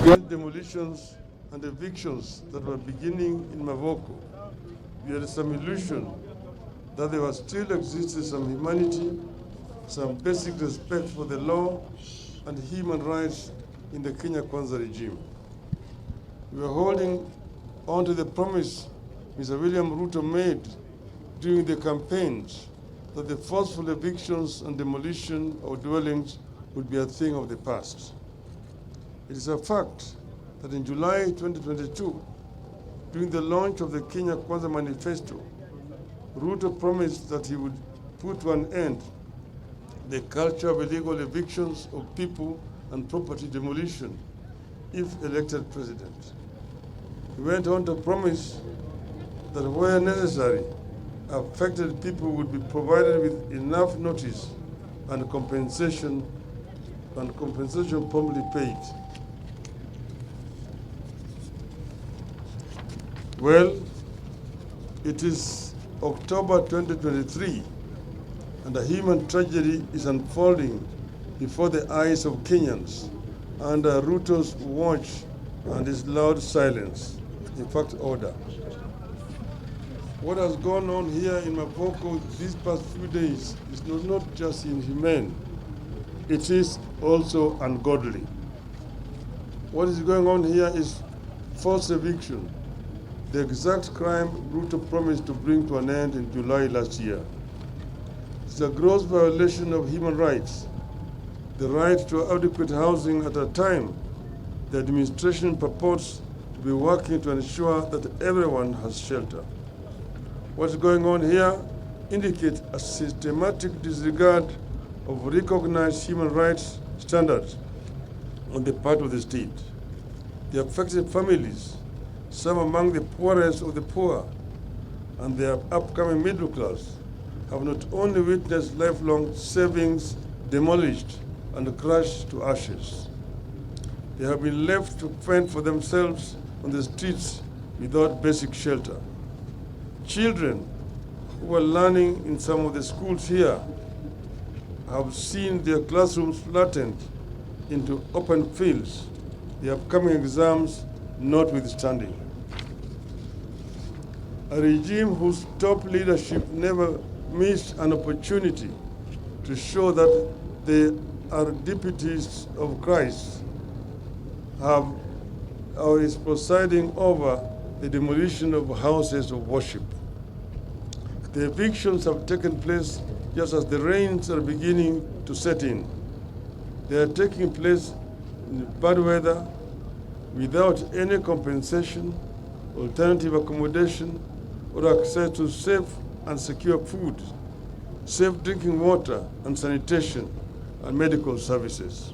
against demolitions and evictions that were beginning in Mavoko, we had some illusion that there was still existed some humanity, some basic respect for the law and human rights in the Kenya Kwanza regime. We were holding on to the promise Mr. William Ruto made during the campaigns that the forceful evictions and demolition of dwellings would be a thing of the past. It is a fact that in July 2022, during the launch of the Kenya Kwanza Manifesto, Ruto promised that he would put to an end the culture of illegal evictions of people and property demolition if elected president. He went on to promise that where necessary, affected people would be provided with enough notice and compensation promptly paid. Well, it is October 2023, and a human tragedy is unfolding before the eyes of Kenyans under Ruto's watch and his loud silence, in fact, order. What has gone on here in Mavoko these past few days is not just inhumane, it is also ungodly. What is going on here is forced eviction, the exact crime Ruto promised to bring to an end in July last year. It's a gross violation of human rights, the right to adequate housing at a time the administration purports to be working to ensure that everyone has shelter. What's going on here indicates a systematic disregard of recognized human rights standards on the part of the state. The affected families, some among the poorest of the poor, and their upcoming middle class, have not only witnessed lifelong savings demolished and crushed to ashes, they have been left to fend for themselves on the streets without basic shelter. Children who are learning in some of the schools here have seen their classrooms flattened into open fields, the upcoming exams notwithstanding. A regime whose top leadership never missed an opportunity to show that they are deputies of Christ is presiding over the demolition of houses of worship. The evictions have taken place just as the rains are beginning to set in. They are taking place in bad weather without any compensation, alternative accommodation, or access to safe and secure food, safe drinking water and sanitation, and medical services.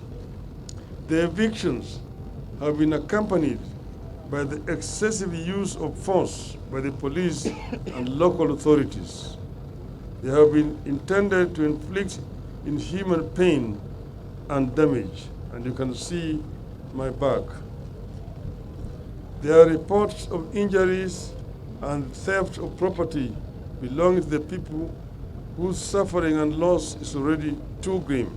The evictions have been accompanied by the excessive use of force by the police and local authorities. They have been intended to inflict inhuman pain and damage, and you can see my back. There are reports of injuries and theft of property belonging to the people whose suffering and loss is already too grim.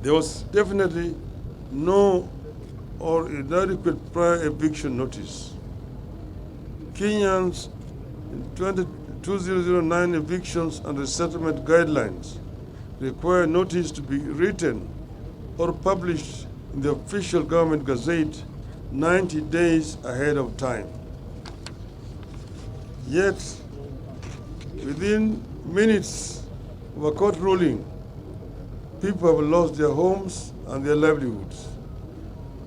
There was definitely no or inadequate prior eviction notice. Kenyans in 2009 evictions and resettlement guidelines require notice to be written or published in the official government gazette 90 days ahead of time. Yet, within minutes of a court ruling, people have lost their homes and their livelihoods.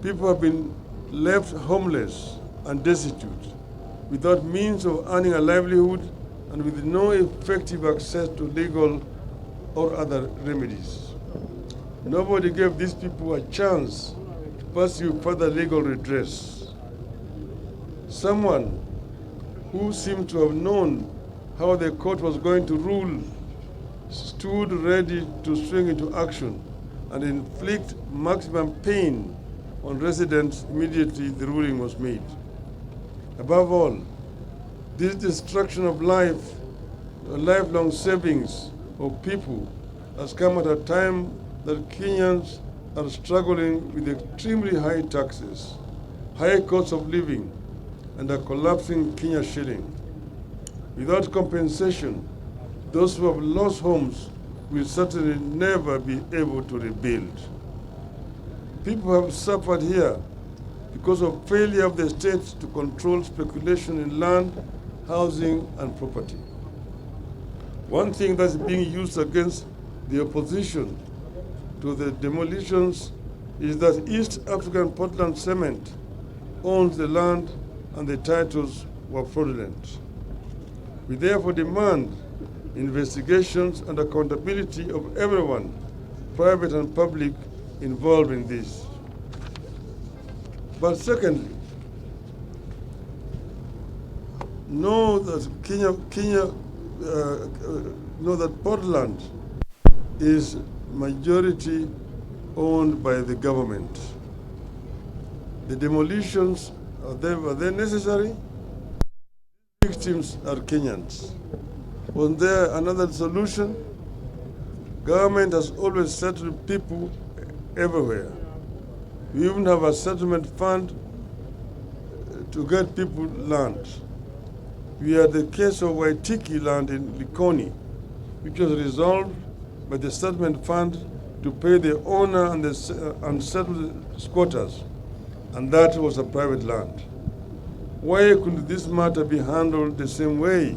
People have been left homeless and destitute, without means of earning a livelihood and with no effective access to legal or other remedies. Nobody gave these people a chance to pursue further legal redress. Someone who seemed to have known how the court was going to rule stood ready to swing into action and inflict maximum pain on residents immediately the ruling was made. Above all, this destruction of life, lifelong savings of people has come at a time that Kenyans are struggling with extremely high taxes, high cost of living, and a collapsing Kenya shilling. Without compensation, those who have lost homes will certainly never be able to rebuild. People have suffered here because of failure of the state to control speculation in land, housing, and property. One thing that's being used against the opposition to the demolitions is that East African Portland Cement owns the land and the titles were fraudulent. We therefore demand investigations and accountability of everyone, private and public, involved in this. But secondly, know that know that Portland is majority owned by the government. The demolitions, are they necessary? Victims are Kenyans. Was there another solution? Government has always settled people everywhere. We even have a settlement fund to get people land. We had the case of Waitiki land in Likoni, which was resolved by the settlement fund to pay the owner and the unsettled squatters, and that was a private land. Why couldn't this matter be handled the same way?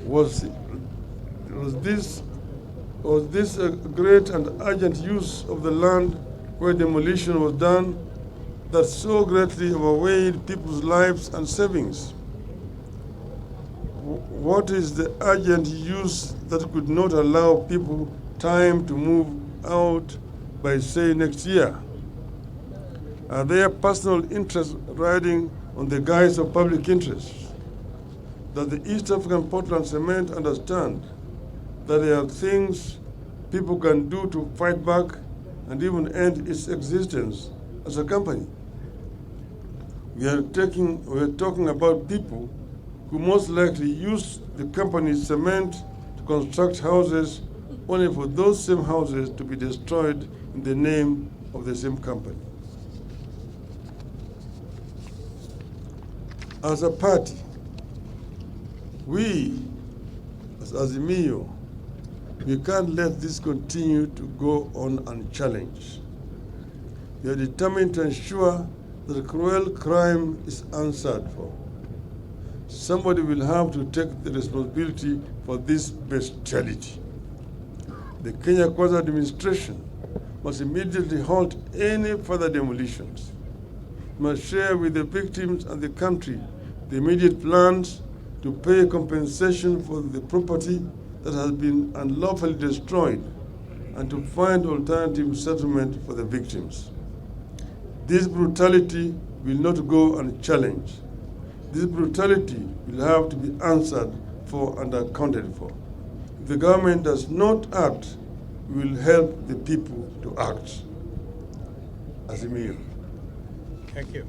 Was this a great and urgent use of the land where demolition was done that so greatly overweighed people's lives and savings? What is the urgent use that could not allow people time to move out by, say, next year? Are there personal interests riding on the guise of public interest? Does the East African Portland Cement understand that there are things people can do to fight back and even end its existence as a company? We are talking about people who most likely use the company's cement to construct houses only for those same houses to be destroyed in the name of the same company. As a party, we, as Azimio, we can't let this continue to go on unchallenged. We are determined to ensure that cruel crime is answered for. Somebody will have to take the responsibility for this bestiality. The Kenya Kwanza administration must immediately halt any further demolitions. It must share with the victims and the country the immediate plans to pay compensation for the property that has been unlawfully destroyed and to find alternative settlement for the victims. This brutality will not go unchallenged. This brutality will have to be answered for and accounted for. If the government does not act, we will help the people to act. Azimio. Thank you.